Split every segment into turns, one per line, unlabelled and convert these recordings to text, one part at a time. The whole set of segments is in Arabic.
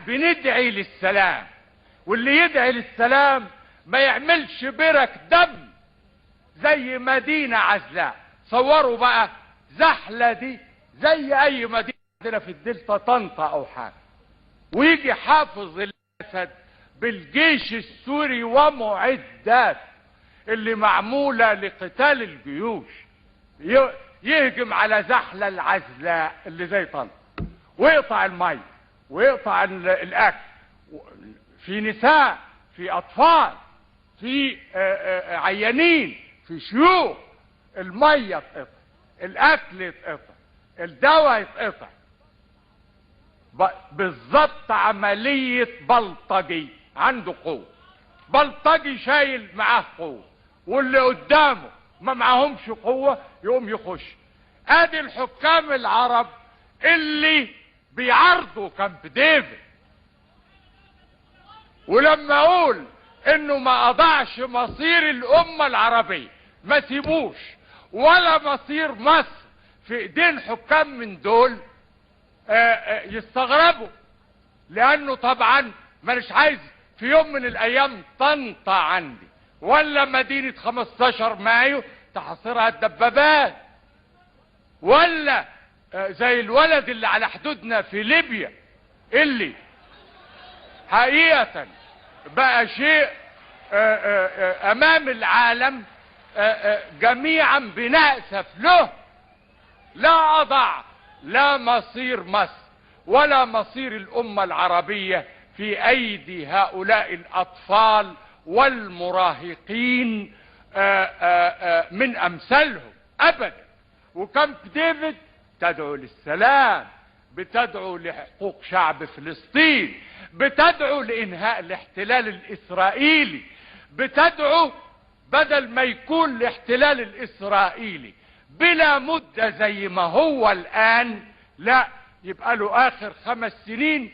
بندعي للسلام، واللي يدعي للسلام ما يعملش برك دم زي مدينة عزلاء. صوروا بقى زحلة دي زي اي مدينة عندنا في الدلتا، طنطا او حاجة، ويجي حافظ الاسد بالجيش السوري ومعدات اللي معمولة لقتال الجيوش يهجم على زحلة العزلاء اللي زي طنطا، ويقطع المي ويقطع الاكل، في نساء، في اطفال، في عيانين، في شيوخ. المية اتقطع، الاكل اتقطع، الدواء اتقطع. بالظبط عملية بلطجي عنده قوة، بلطجي شايل معاه قوة، واللي قدامه ما معاهمش قوة يقوم يخش. ادي الحكام العرب اللي بيعرضوا كامب ديفيد. ولما اقول انه ما اضاعش مصير الامة العربية، ما سيبوش ولا مصير مصر في ايدين حكام من دول، يستغربوا، لانه طبعا مانيش عايز في يوم من الايام طنطا عندي ولا مدينة 15 مايو تحاصرها الدبابات، ولا زي الولد اللي على حدودنا في ليبيا اللي حقيقة بقى شيء امام العالم جميعا بنأسف له. لا اضع لا مصير مصر ولا مصير الامة العربية في ايدي هؤلاء الاطفال والمراهقين من امثالهم ابدا. وكامب ديفيد تدعو للسلام، بتدعو لحقوق شعب فلسطين، بتدعو لانهاء الاحتلال الاسرائيلي، بتدعو بدل ما يكون الاحتلال الاسرائيلي بلا مدة زي ما هو الان، لا يبقى له اخر 5 سنين،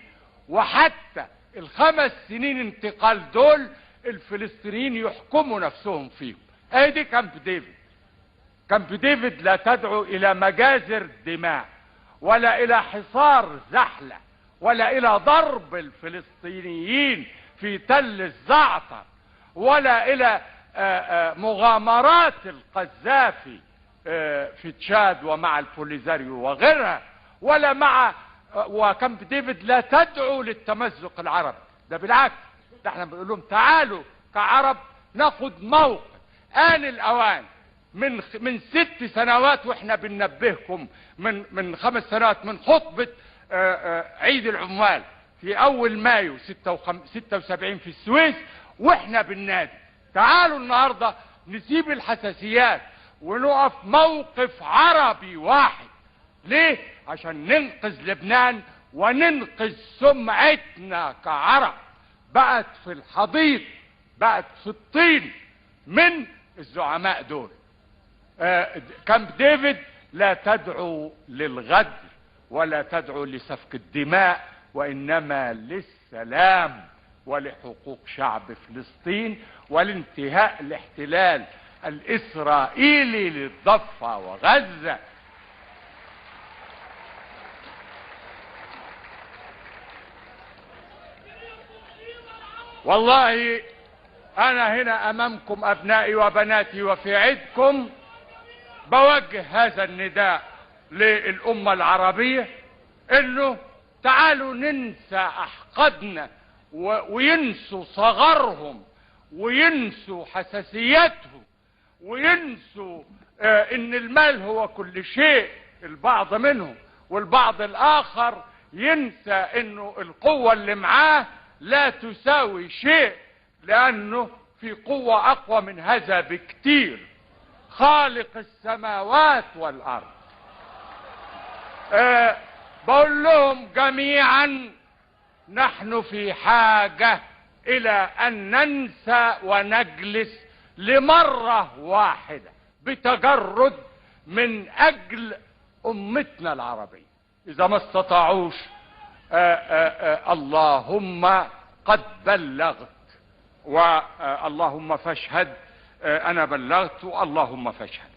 وحتى ال5 سنين انتقال دول الفلسطينيين يحكموا نفسهم فيهم. ادي كامب ديفيد. كامب ديفيد لا تدعو الى مجازر دماء، ولا الى حصار زحلة، ولا الى ضرب الفلسطينيين في تل الزعتر، ولا الى مغامرات القذافي في تشاد ومع البوليزاريو وغيرها، ولا مع. وكامب ديفيد لا تدعو للتمزق العربي، ده بالعكس، ده احنا بنقول لهم تعالوا كعرب ناخد موقف. آن الأوان. من 6 سنوات واحنا بننبهكم، من 5 سنوات من خطبة عيد العمال في اول مايو 76 في السويس، واحنا بالنادي تعالوا النهاردة نسيب الحساسيات ونقف موقف عربي واحد. ليه؟ عشان ننقذ لبنان وننقذ سمعتنا كعرب. بقت في الحضيض، بقت في الطين من الزعماء دول. كامب ديفيد لا تدعو للغدر ولا تدعو لسفك الدماء، وإنما للسلام ولحقوق شعب فلسطين ولانتهاء الاحتلال الإسرائيلي للضفة وغزة. والله أنا هنا أمامكم أبنائي وبناتي وفي عيدكم بوجه هذا النداء للأمة العربية، إنه تعالوا ننسى أحقادنا وينسوا صغرهم وينسوا حساسيتهم وينسوا إن المال هو كل شيء البعض منهم، والبعض الآخر ينسى إنه القوة اللي معاه لا تساوي شيء، لأنه في قوة أقوى من هذا بكتير، خالق السماوات والأرض. بقول لهم جميعا نحن في حاجة إلى أن ننسى ونجلس لمرة واحدة بتجرد من أجل أمتنا العربية. إذا ما استطاعوش اللهم قد بلغت، واللهم فاشهد، أنا بلغت، اللهم فاشهد.